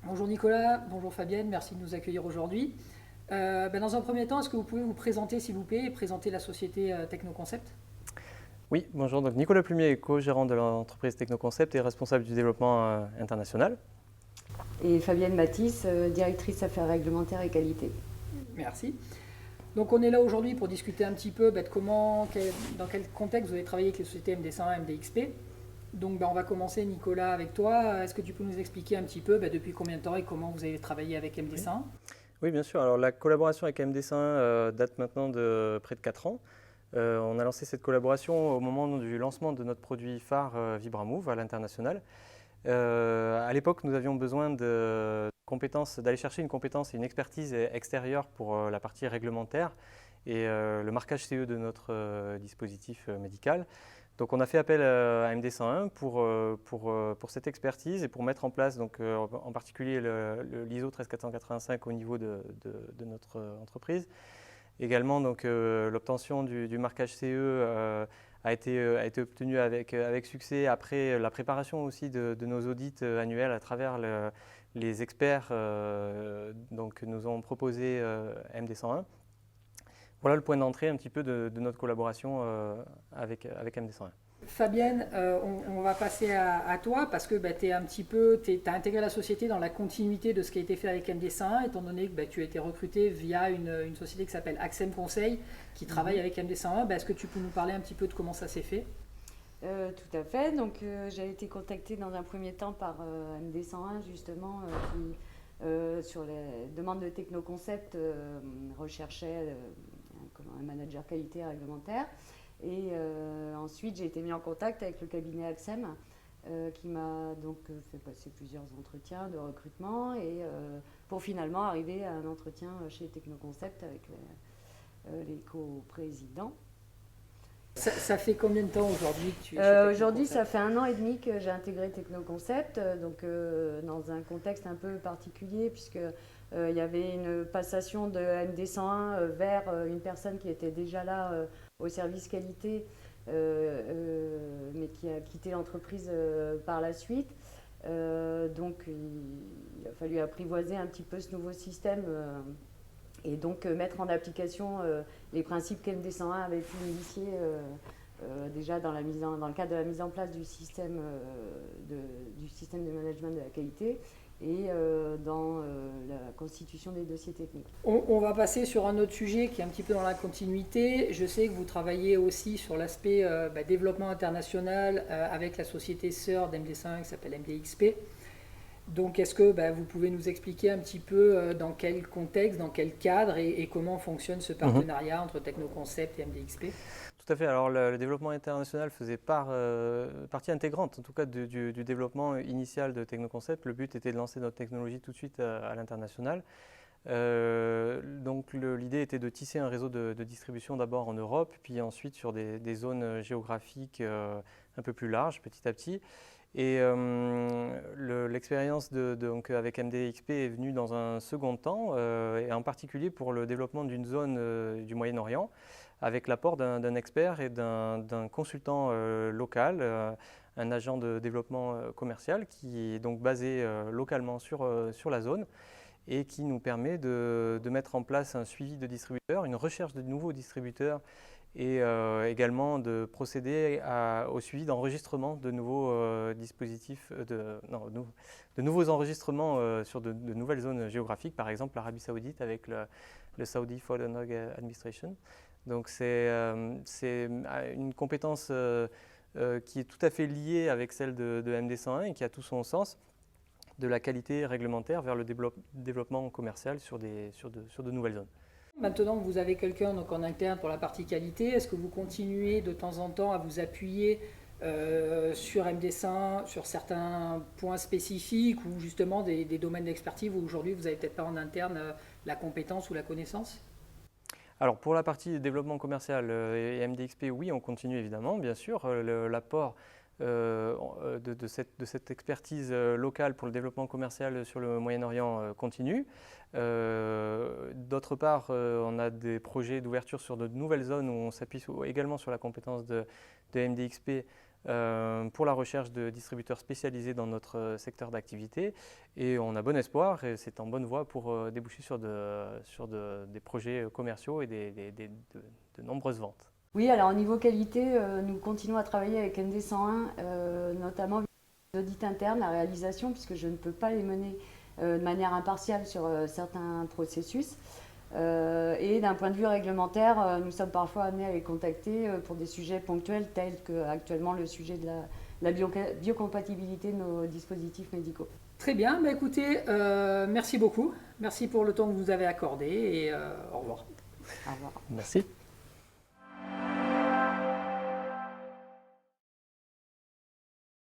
Bonjour Nicolas, bonjour Fabienne, merci de nous accueillir aujourd'hui. Dans un premier temps, est-ce que vous pouvez vous présenter s'il vous plaît et présenter la société Technoconcept? Oui, bonjour. Donc Nicolas Plumier, co-gérant de l'entreprise Technoconcept et responsable du développement international. Et Fabienne Matisse, directrice affaires réglementaires et qualité. Merci. Donc on est là aujourd'hui pour discuter un petit peu de dans quel contexte vous avez travaillé avec les sociétés MD101 et MDXP. Donc on va commencer Nicolas avec toi. Est-ce que tu peux nous expliquer un petit peu depuis combien de temps et comment vous avez travaillé avec Oui, MD101? oui, bien sûr. Alors la collaboration avec MD101 date maintenant de près de 4 ans. On a lancé cette collaboration au moment du lancement de notre produit phare Vibramove à l'international. À l'époque, nous avions besoin d'aller chercher une compétence et une expertise extérieure pour la partie réglementaire et le marquage CE de notre dispositif médical. Donc on a fait appel à MD101 pour cette expertise et pour mettre en place en particulier l'ISO 13485 au niveau de notre entreprise. Également, l'obtention du marquage CE a été obtenue avec succès après la préparation aussi de nos audits annuels à travers les experts que nous ont proposé MD101. Voilà le point d'entrée un petit peu de notre collaboration avec MD101. Fabienne, on va passer à toi parce que tu as intégré la société dans la continuité de ce qui a été fait avec MD101, étant donné que tu as été recruté via une société qui s'appelle Axem Conseil, qui travaille avec MD101. Est-ce que tu peux nous parler un petit peu de comment ça s'est fait? Tout à fait. Donc, j'ai été contactée dans un premier temps par MD101, justement, qui, sur les demandes de Technoconcept, recherchait un manager qualité réglementaire. Et ensuite, j'ai été mis en contact avec le cabinet Axem, qui m'a donc fait passer plusieurs entretiens de recrutement et pour finalement arriver à un entretien chez Technoconcept avec les co-présidents. Ça fait combien de temps aujourd'hui que tu es chez Aujourd'hui, Technoconcept? ça fait 1 an et demi que j'ai intégré Technoconcept, dans un contexte un peu particulier, puisque il y avait une passation de MD101 vers une personne qui était déjà là au service qualité, mais qui a quitté l'entreprise par la suite. Il a fallu apprivoiser un petit peu ce nouveau système et donc mettre en application les principes qu'MD101 avait pu initier déjà dans le cadre de la mise en place du système de management de la qualité et dans la constitution des dossiers techniques. On va passer sur un autre sujet qui est un petit peu dans la continuité. Je sais que vous travaillez aussi sur l'aspect développement international avec la société sœur d'MD101 qui s'appelle MDXP. Donc, est-ce que vous pouvez nous expliquer un petit peu dans quel contexte, dans quel cadre et comment fonctionne ce partenariat entre Technoconcept et MDXP? Tout à fait. Alors le développement international faisait partie intégrante, en tout cas du développement initial de Technoconcept. Le but était de lancer notre technologie tout de suite à l'international. L'idée était de tisser un réseau de distribution d'abord en Europe, puis ensuite sur des zones géographiques un peu plus larges petit à petit. Et l'expérience avec MDXP est venue dans un second temps, et en particulier pour le développement d'une zone du Moyen-Orient, avec l'apport d'un expert et d'un consultant local, un agent de développement commercial qui est donc basé localement sur la zone et qui nous permet de mettre en place un suivi de distributeurs, une recherche de nouveaux distributeurs et également de procéder au suivi d'enregistrement de nouveaux dispositifs, de nouveaux enregistrements sur de nouvelles zones géographiques, par exemple l'Arabie Saoudite avec le Saudi Food and Drug Administration. Donc c'est une compétence qui est tout à fait liée avec celle de MD101 et qui a tout son sens de la qualité réglementaire vers le développement commercial sur de nouvelles zones. Maintenant que vous avez quelqu'un donc en interne pour la partie qualité, est-ce que vous continuez de temps en temps à vous appuyer sur MD101, sur certains points spécifiques ou justement des domaines d'expertise où aujourd'hui vous n'avez peut-être pas en interne la compétence ou la connaissance? Alors pour la partie développement commercial et MDXP, oui, on continue évidemment, bien sûr. L'apport de cette expertise locale pour le développement commercial sur le Moyen-Orient continue. D'autre part, on a des projets d'ouverture sur de nouvelles zones où on s'appuie également sur la compétence de MDXP pour la recherche de distributeurs spécialisés dans notre secteur d'activité. Et on a bon espoir et c'est en bonne voie pour déboucher sur des projets commerciaux et de nombreuses ventes. Oui, alors au niveau qualité, nous continuons à travailler avec ND101, notamment l'audit interne, la réalisation, puisque je ne peux pas les mener de manière impartiale sur certains processus. Et d'un point de vue réglementaire, nous sommes parfois amenés à les contacter pour des sujets ponctuels tels qu'actuellement le sujet de la biocompatibilité de nos dispositifs médicaux. Très bien, bah écoutez, merci beaucoup. Merci pour le temps que vous nous avez accordé et au revoir. Au revoir. Merci.